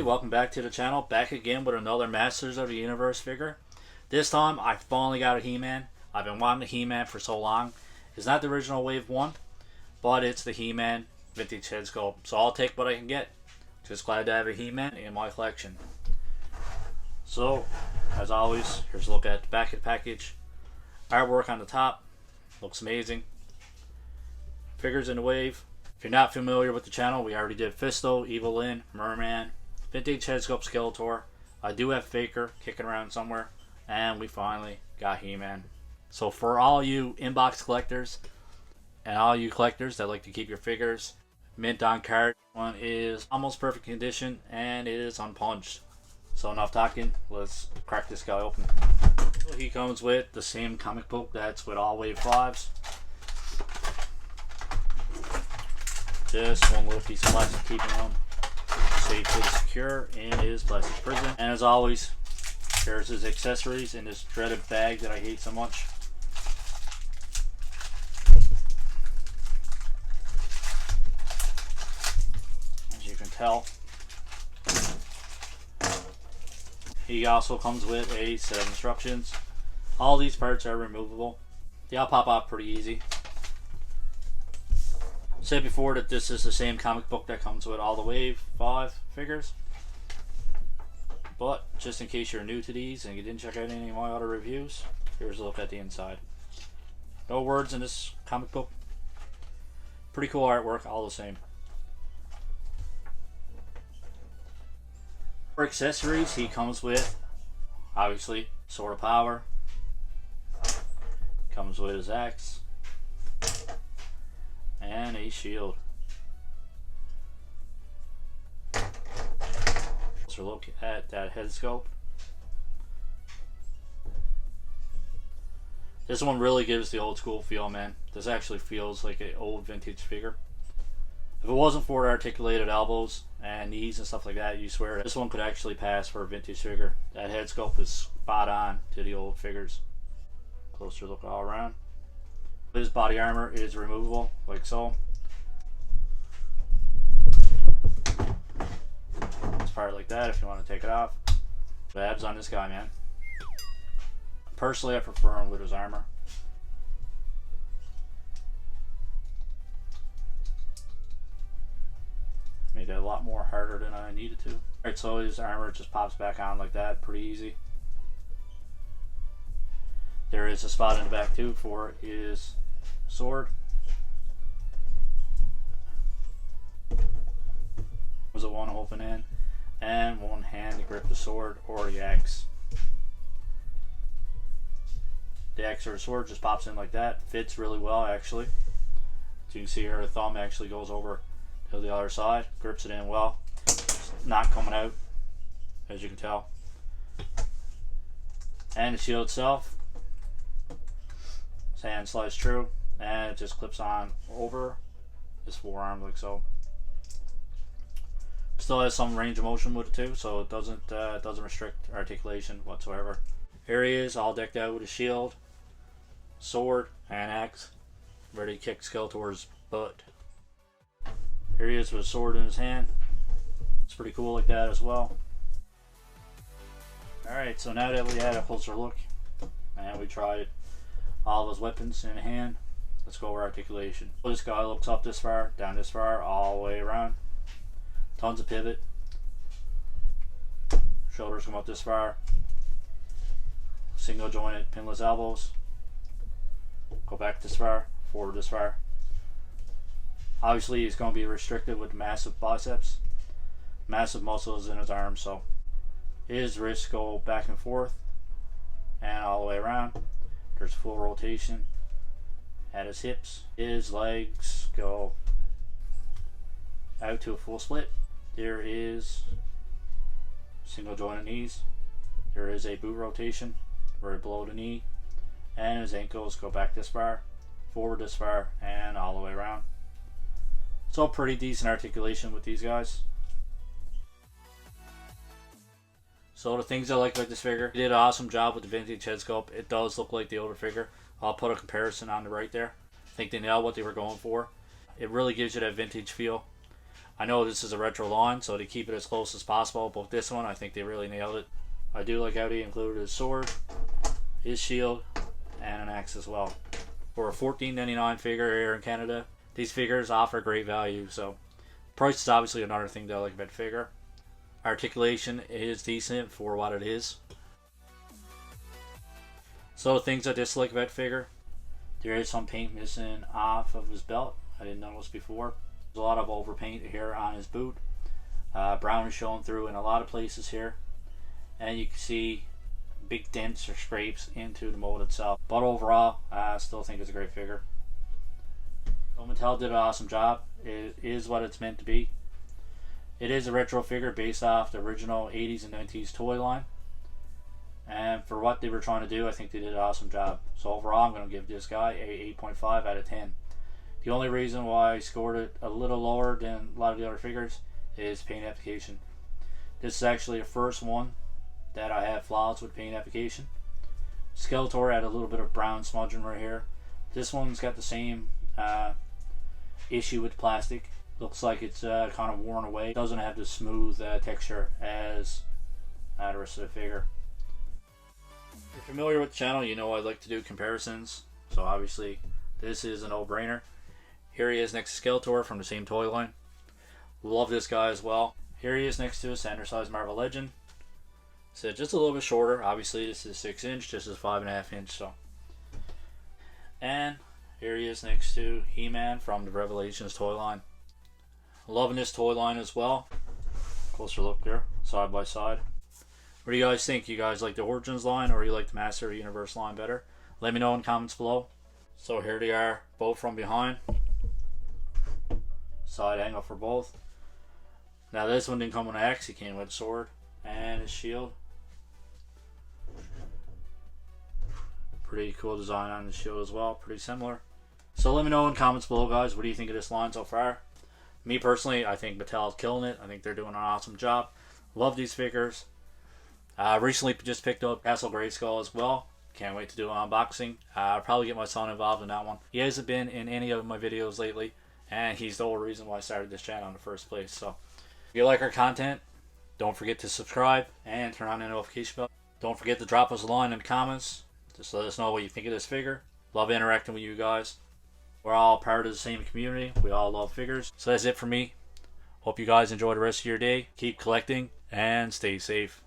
welcome back to the channel. Back again with another Masters of the Universe figure. This time I finally got a He-Man. I've been wanting a He-Man for so long. It's not the original Wave 1, but it's the He-Man vintage head sculpt. So I'll take what I can get. Just glad to have a He-Man in my collection. So, as always, here's a look at the back of the package. Artwork on the top. Looks amazing. Figures in the Wave. If you're not familiar with the channel, we already did Fisto, Evil Lyn, Merman, Vintage Head Sculpt Skeletor. I do have Faker kicking around somewhere, and we finally got He-Man. So for all you inbox collectors and all you collectors that like to keep your figures mint on card, one is almost perfect condition and it is unpunched. So enough talking, let's crack this guy open. He comes with the same comic book that's with all Wave 5s. Just one little piece of plastic keeping him safely secure in his plastic prison. And as always, there's his accessories in this dreaded bag that I hate so much. As you can tell, he also comes with a set of instructions. All these parts are removable. They all pop out pretty easy. Said before that this is the same comic book that comes with all the Wave 5 figures, but just in case you're new to these and you didn't check out any of my other reviews, here's a look at the inside. No words in this comic book. Pretty cool artwork, all the same. For accessories, he comes with, obviously, Sword of Power. Comes with his axe and a shield. Let's look at that head sculpt. This one really gives the old school feel, man. This actually feels like an old vintage figure. If it wasn't for the articulated elbows and knees and stuff like that, you swear this one could actually pass for a vintage figure. That head sculpt is spot on to the old figures. Closer look all around. His body armor is removable, like so. This part like that if you want to take it off. Babs on this guy, man. Personally, I prefer him with his armor. Made it a lot more harder than I needed to. Alright, so his armor just pops back on like that, pretty easy. There is a spot in the back too for his sword. Was it one open hand and one hand to grip the sword or the axe. The axe or the sword just pops in like that. Fits really well actually. So you can see here the thumb actually goes over to the other side, grips it in well. It's not coming out, as you can tell. And the shield itself, his hand slides true, and it just clips on over his forearm like so. Still has some range of motion with it too, so it doesn't restrict articulation whatsoever. Here he is, all decked out with a shield, sword, and axe, ready to kick Skeletor's butt. Here he is with a sword in his hand. It's pretty cool like that as well. Alright, so now that we had a closer look and we tried all of his weapons in hand, let's go over articulation. This guy looks up this far, down this far, all the way around. Tons of pivot. Shoulders come up this far. Single jointed pinless elbows. Go back this far, forward this far. Obviously he's going to be restricted with massive biceps, massive muscles in his arms, so his wrists go back and forth and all the way around. There's full rotation at his hips. His legs go out to a full split. There is single jointed knees. There is a boot rotation right below the knee, and his ankles go back this far, forward this far, and all the way around. So pretty decent articulation with these guys. So the things I like about this figure, he did an awesome job with the vintage head sculpt. It does look like the older figure. I'll put a comparison on the right there. I think they nailed what they were going for. It really gives you that vintage feel. I know this is a retro line, so they keep it as close as possible, but this one, I think they really nailed it. I do like how they included his sword, his shield, and an axe as well. For a $14.99 figure here in Canada, these figures offer great value, so price is obviously another thing that I like about the figure. Articulation is decent for what it is. So things I dislike about the figure, there is some paint missing off of his belt. I didn't notice before. There's a lot of overpaint here on his boot. Brown is showing through in a lot of places here, and you can see big dents or scrapes into the mold itself. But overall, I still think it's a great figure. So Mattel did an awesome job. It is what it's meant to be. It is a retro figure based off the original 80s and 90s toy line. And for what they were trying to do, I think they did an awesome job. So overall, I'm going to give this guy a 8.5 out of 10. The only reason why I scored it a little lower than a lot of the other figures is paint application. This is actually the first one that I have flaws with paint application. Skeletor had a little bit of brown smudging right here. This one's got the same issue with plastic. Looks like it's kind of worn away. It doesn't have the smooth texture as the rest of the figure. If you're familiar with the channel, you know I like to do comparisons. So obviously this is a no-brainer. Here he is next to Skeletor from the same toy line. Love this guy as well. Here he is next to a standard size Marvel Legend. So just a little bit shorter. Obviously this is 6 inch, this is 5.5 inch. So, and here he is next to He-Man from the Revelations toy line. Loving this toy line as well. Closer look there, side by side. What do you guys think? You guys like the Origins line or you like the Master of the Universe line better? Let me know in the comments below. So here they are, both from behind. Side angle for both. Now this one didn't come with an axe, he came with a sword and his shield. Pretty cool design on the shield as well, pretty similar. So let me know in the comments below, guys, what do you think of this line so far? Me personally, I think Mattel is killing it. I think they're doing an awesome job. Love these figures. Recently just picked up Castle Grayskull as well. Can't wait to do an unboxing. I'll probably get my son involved in that one. He hasn't been in any of my videos lately, and he's the whole reason why I started this channel in the first place. So if you like our content, don't forget to subscribe and turn on the notification bell. Don't forget to drop us a line in the comments. Just let us know what you think of this figure. Love interacting with you guys. We're all part of the same community. We all love figures. So that's it for me. Hope you guys enjoy the rest of your day. Keep collecting and stay safe.